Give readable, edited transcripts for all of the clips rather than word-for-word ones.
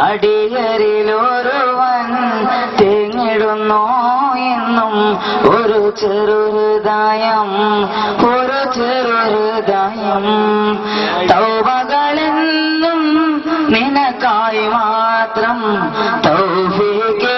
അടിയരിലൊരുവൻ തേങ്ങിടുന്നു എന്നും ഒരു ചെറുഹൃദയം, ഒരു ചെറുഹൃദയം. തൗബകളെന്നും നിനക്കായി മാത്രം തൗഫീഖേകിടണേ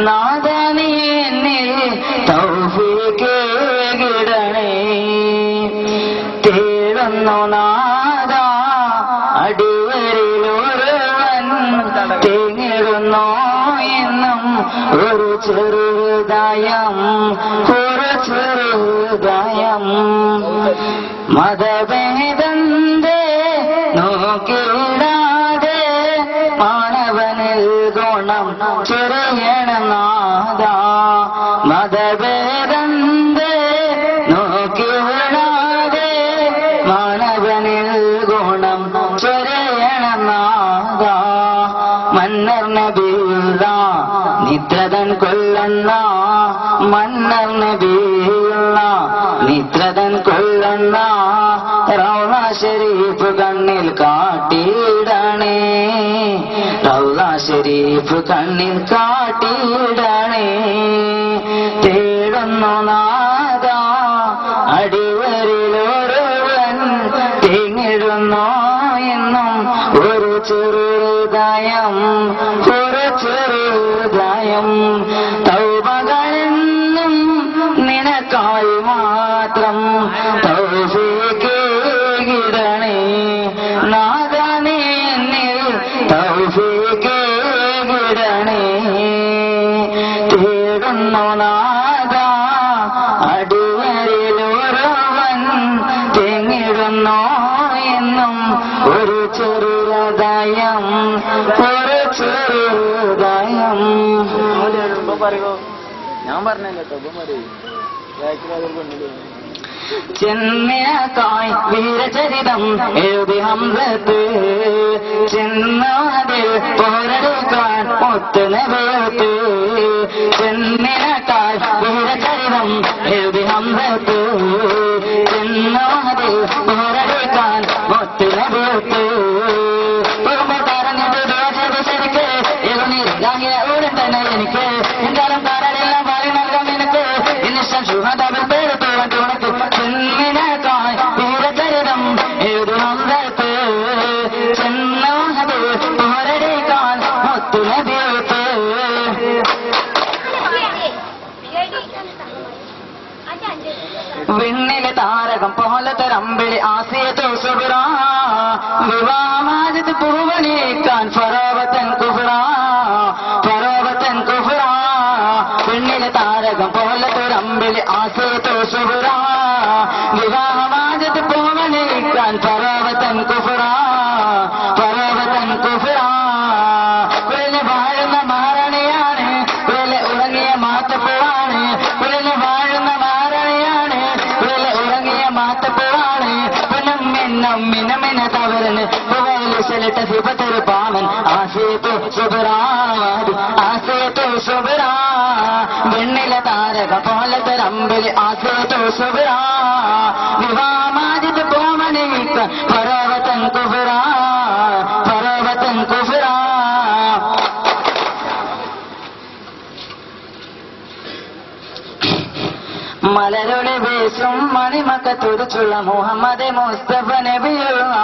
നാഥ, നീ എന്നിൽ തൗഫീഖേകിടണേ. തേടുന്നു നാഥ അടിയരിലൊരുവൻ തേങ്ങിടുന്നു എന്നും ഒരു ചെറുഹൃദയം, ഒരു ചെറുഹൃദയം. മതഭേദന്തേ നോക്കിയിടാതെ മാനവനിൽ ഗുണം ചൊരിയണം നാഥ. മതഭേദന്തേ നോക്കിയിടാതെ മാനവനിൽ ഗുണം ചൊരിയണം നാഥ. മന്നർ നബിയുള്ള നിത്രതൻ കൊല്ലുന്ന, മന്നർ നബിയുള്ള നിത്രതൻ കൊല്ലുന്ന റൗള ശരീഫ് കണ്ണിൽ കാട്ടിയിടണേ, റൗള ശരീഫ് കണ്ണിൽ കാട്ടിയിടണേ. തേടുന്നു നാഥ അടിവരിലൊരുവൻ തേങ്ങിടുന്നു എന്നും ഒരു ചെറുഹൃദയം, ഒരു ചെറുഹൃദയം. തൗബകളെന്നും നിനക്കായി മാത്രം തൗഫീഖേകിടണേ നാഥ, നീ എന്നിൽ തൗഫീഖേകിടണേ. തേടുന്നു നാഥ അടിയരിലൊരുവൻ തേങ്ങിടുന്നു എന്നും ഒരു ചെറുഹൃദയം, ഒരു ചെറുഹൃദയം. ഞാൻ പറഞ്ഞല്ലോ ചെന്നക്കായി വീരചരിതം എഴുതി ഹംസത്ത്, ചെന്നതിൽ പോരടിക്കാൻ ഒത്തുനവേത്ത്. ചെന്നക്കായി വീരചരിതം എഴുതി ഹംസത്ത്, ചെന്നതിൽ പോരടിക്കാൻ ഒത്തുനവേത്ത്. പറഞ്ഞത് ദോഷത് ശരിക്ക് എഴുന്നിറങ്ങിയ ഉടൻ തന്നെ എനിക്ക് എന്തായാലും കാരനെല്ലാം പാടി നൽകാം നിനക്ക്. ഇനിഷ്ടം ശുഹദാവിൽ പേരുത്തോളം തുണക്ക്. ചെന്നിനക്കായി വീരചരിതം എഴുതി ഹംസത്ത്, ചെന്നതിൽ പോരടിക്കാൻ ഒത്തുനവേത്ത്. വിണ്ണിലെ താരകം പോലത്തെ രമ്പിളി ആസിയത്തോ സുബ്ര, വിവാഹമാജത്ത് പൂവണിക്കാൻ ഫറോവത്തൻ കുഫ്ര, ഫറോവത്തൻ കുഫ്ര. വിണ്ണിലെ താരകം പോലത്തെ രമ്പിളി ആസിയത്തോ സുബ്ര, വിവാഹമാജത്ത് പൂവണിക്കാൻ ഫറോവത്തൻ കുഫ്ര, ഫറോവത്തൻ കുഫ്ര. വിളി വാഴുന്ന മാരണിയാണ്, വിളി ഉറങ്ങിയ മാത്തപ്പുവാണ്, വിളി വാഴുന്ന മാരണിയാണ്, വിളി ഉറങ്ങിയ മാത്തപ്പുവാണ്. മിനമിന തവരന് പുവലിസലിട്ട സിബത്തൊരു പാമൻ ആസിയത്തോ സുബ്ര, ആസിയത്തോ സുബ്ര. വെണ്ണിലെ താരക പോലത്തെ രമ്പിളി ആസിയത്തോ സുബ്ര, വിവാഹമാജിത് പോമണിക്ക ഫറോവത്തൻ കുഫ്ര, ഫറോവത്തൻ കുഫ്ര. മലരുടെ വേഷം മണിമക്കത്തുറിച്ചുള്ള മുഹമ്മദ് മുസ്തഫ നബിയുള്ള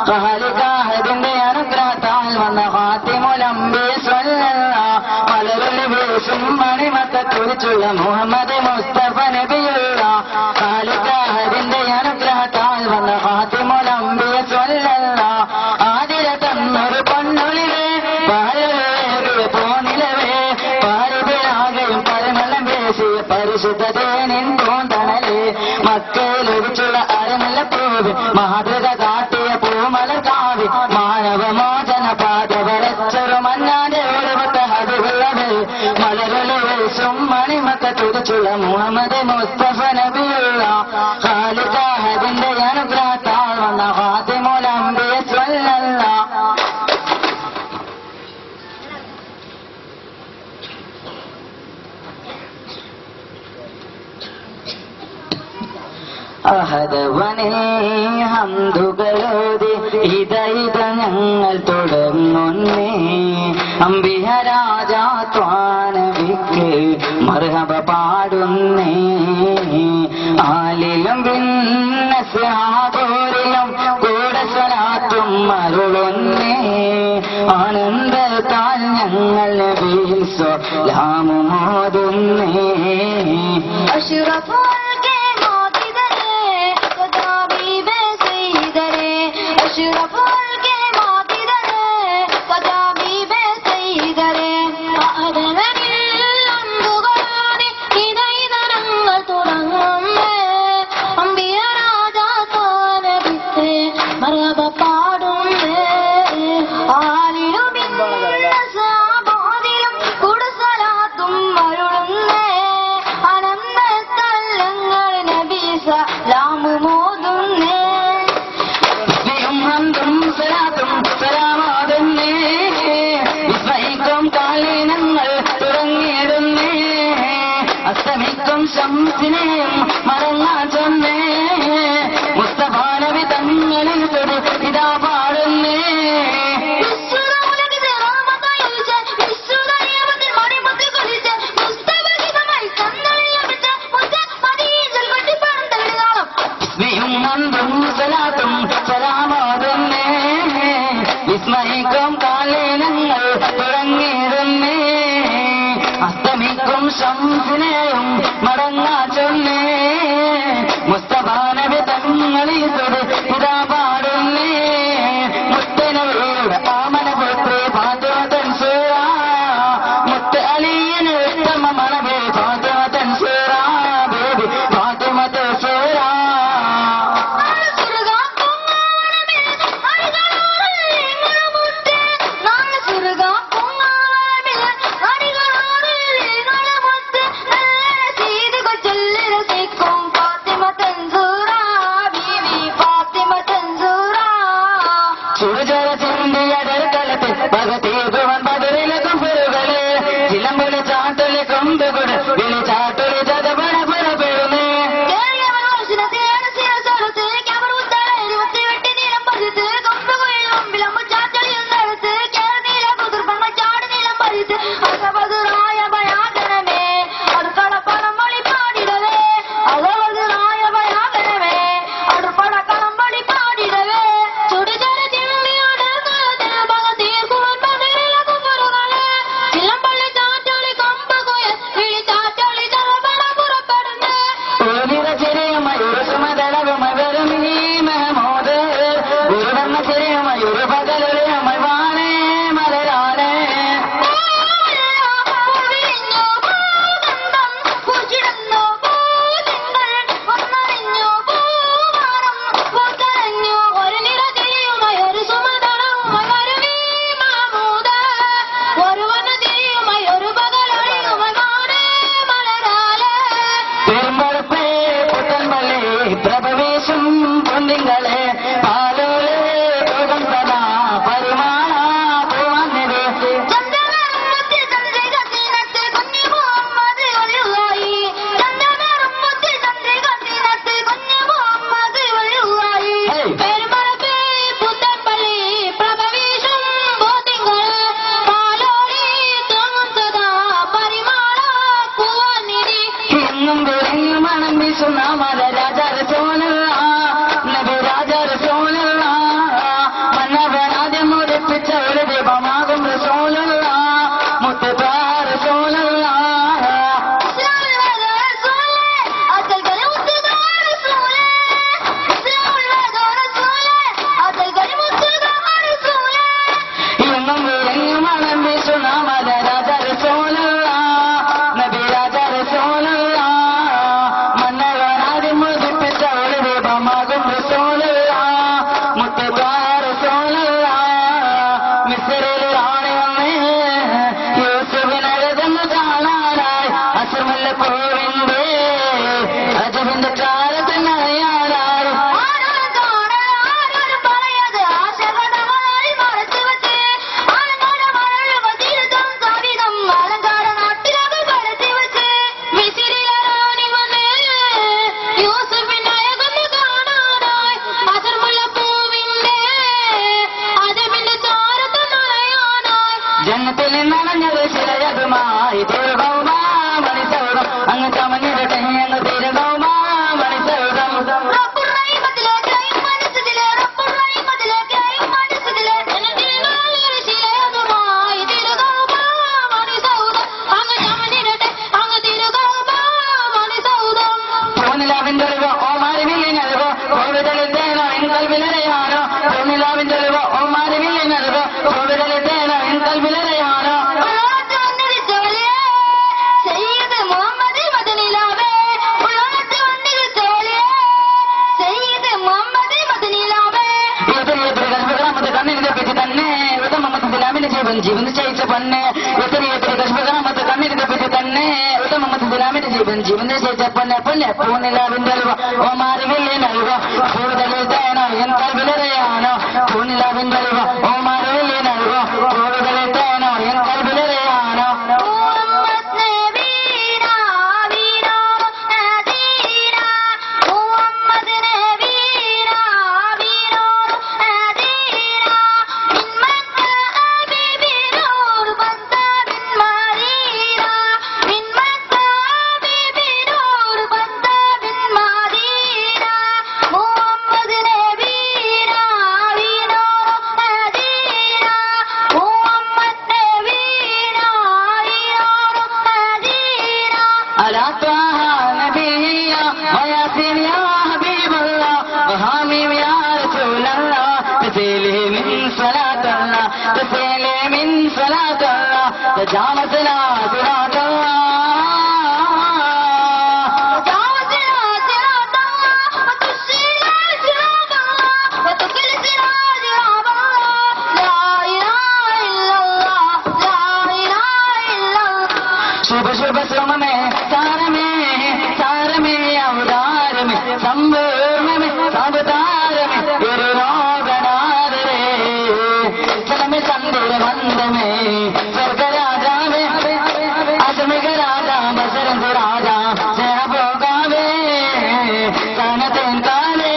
ഖാലിഖാഹദിന്റെ അനുഗ്രഹത്താൽ വന്ന ഖാതിമുൽ അംബിയ സ്വല്ലല്ലാഹ്. മലരുടെ വേഷം മണിമക്കത്തുറിച്ചുള്ള മുഹമ്മദ് മുസ്തഫ നബിയുള്ള ഖാലിഖാഹദിന്റെ അനുഗ്രഹത്താൽ വന്ന ഖാതിമുൽ അംബിയ സ്വല്ലല്ലാഹ്. ആതിര തന്നൊരു പൊന്നൊളിവേ പാരവേറിയ പോനിലവേ, പാരിതയാകെയും പരിമളം പേശിയ പരിശുദ്ധതേ നിന്തോന്തണലേ. മക്കയിലൊഴിച്ചുള്ള അരമല്ല പൂവി മാതൃക കാട്ടിയ പൂമല കാവി, മാനവമോചന പാത വരച്ചൊരു മഞ്ഞാന്റെ ഒളിവത്ത ഹബീബുള്ളവേ. മലകളെ വേഷം മണിമക്ക തുടിച്ചുള്ള മുഹമ്മദ് മുസ്തഫ നബിയുള്ള ഖാലിഖാഹദിന്റെ അനുഗ്രഹത്താൽ വന്ന ഖാതിമുൽ അംബിയ സ്വല്ലല്ലാഹ്. അഹദവനേ ഹംദുകളോതി ഇത ഞങ്ങൾ തുടങ്ങുന്നേ അംബിയ രാജാത്വാനവിക്ക് മർഹബ പാടുന്നേ ആലിലും പിന്നെ സഹാബോരിലും കൂടെ സ്വലാത്തും അരുളുന്നേ ആനന്ദത്താൽ ഞങ്ങൾ നബിയിൽ സലാമുമോതുന്നേ അഷ്റഫുൽ കമാതിദരേ കദാബീബേ സയ്യിദരേ അഷ്റഫുൽ കമാതിദരേ കദാബീബേ സയ്യിദരേ ആദരവിൽ അമ്പുകളാടി ഇതൈതരങ്ങൾ തുടങ്ങുന്നേ അംബിയ രാജാത്വാനബിക്ക് മർഹബ പാടുന്നേ ആലിലും സഹാബാദിലും കൂടെ സ്വലാത്തും അരുളുന്നേ അനന്തത്തല്ലങ്ങൾ നബി സലാമുമോതുന്നേ ഹംദും സലാത്തും സലാമാതുന്നേ വിസ്മയിക്കും കാലീനങ്ങൾ തുടങ്ങിയിടുന്നേ അസ്തമിക്കും ശംസിനെയും മറങ്ങാൻ ചെന്നേ മുസ്തഫ നബി തങ്ങളിൽ തൊടു ഇതാ പാടുന്നേ സലാത്തും സലാമാതുന്നേ വിസ്മയിക്കും കാലീനങ്ങൾ തുടങ്ങിയിരുന്നേ അസ്തമിക്കും ശംസിനെയും മടങ്ങാ ചൊന്നേ മുസ്തഫ നബി തങ്ങളിൽ തൊടു ഇതാ പാടുന്നേ മുത്തനബിയുടെ ആമന പുത്രി ഫാത്തിമത്തൻ സൂറ മുത്ത് അലിയന് ഉത്തമ മണബേ ഫാത്തിമത്തൻ സൂറ ബേബി ഫാത്തിമത്തൻ സൂറ Raja Rasulullah, Nabi Raja Rasulullah, Manava വിന്തലുവോ ഓമാരവില്ലേ നൽകോ കൂടുതലെ തേനോ എൻ കൽവിലറിയാനോ जीवन चाहिए पन्ने उतनी कश्मीर कण्णी तन्ने मोहम्मद गुलामी जीवन चाहिए पन्ने पन्ने पूनिला बिंदलवा ओ मारी विल्ले नलवा पूर्वदलितानो एन कल्बिलरेयानो पूनिला बिंदलवा ओ मारी विल्ले नलवा पूर्वदलितानो एन कल्बिलरेयानो تجاوزنا صراط शुभ शुभ श्रम में सार में अवतार में संपूर्ण में अवतार में गुरुनाथ रे चल में संदेह बंद में स्वर्ग राजा में असमिक राजा बसरंत राजा जय भोगावे सनतें काले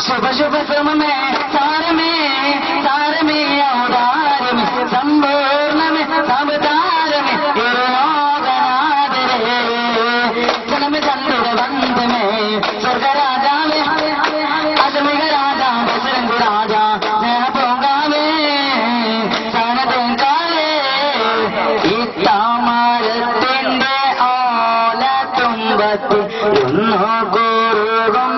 शुभ शुभ श्रम में सार में अवतार में संपूर्ण में अवतार में गुरुनाथ रे जन्म संदेह बंद में स्वर्ग राजा में असमिक राजा बसरंग राजा जय भोगावे सनतें काले ഇത്താമരത്തിന്റെ ഓലത്തുമ്പത്ത് ഗുരുകും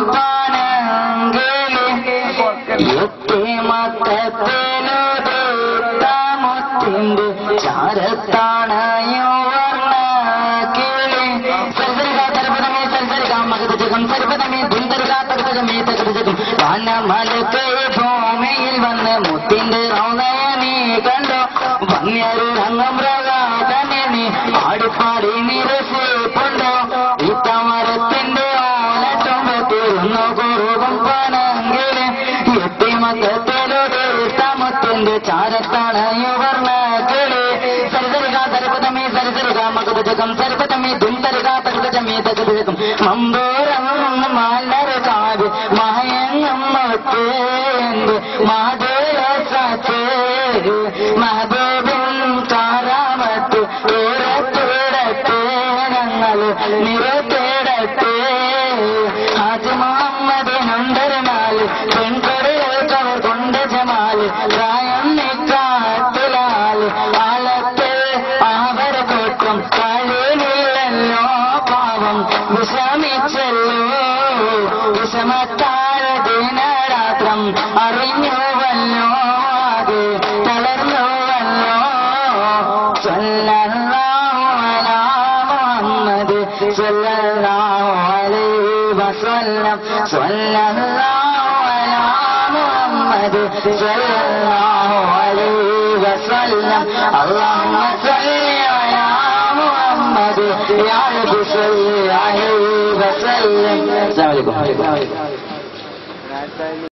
മത്തത്തിലുമുത്തിന്റെ ചാരത്താണയോ വർണ്ണ കിളി സൽസരികാതരപദമേ സൽസരികാമകതജകം സരിപദമേ ധുന്തരികാതകതജമേ തകതജകം വനമലക്ക് ഭൂമിയിൽ വന്ന് മുത്തിന്റെ ഔനയനീ കണ്ടോ വന്യൊരു രംഗമൃഗാതനെ നീ ആടിപ്പാടി നിരസിപ്പുണ്ടോ ഇത്തമരത്തിന്റെ ഓലത്തുമ്പത്തിരുന്നു കുറുകും പനങ്കിളി മത്തത്തിലൊരു ചാരത്താണയോ വർണ്ണ കിളി സരിസരികാ തരപദമേ സരിസരികാ മകതജകം സരിപദമേ ധുന്തരികാ തകതജമേ തകതജകം മമ്പൂരം മലർ കാവ് മഹയങ്ങം മത്തേന്ത് മഹദേവസേ മഹബൂബിൻ കാരാമത്ത് ഉറത്തിടട്ടെ ഞങ്ങൾ നിറത്തിടട്ടെ ഹാജി മുഹമ്മദിനുണ്ടൊരുനാല് പെൺകൊടികൾക്കവർ കൊണ്ട് ജമാല് പ്രായം നിക്കാത്തിലാല് ആലത്ത് അവർ കൂട്ടും കഴിവില്ലല്ലോ പാവം വിഷമിച്ചല്ലോ വിഷമത്താര ദിനരാത്രം അറിഞ്ഞുവല്ലോ അത് തളർന്നുവല്ലോ സല്ലല്ലാഹു അലാ മുഹമ്മദ് സല്ലല്ലാഹു അലൈഹി വസല്ലം സല്ലല്ലാഹു അലാ മുഹമ്മദ് സല്ലല്ലാഹു അലൈഹി വസല്ലം اللهم صل على محمد يا رب صل عليه وسلم. السلام عليكم.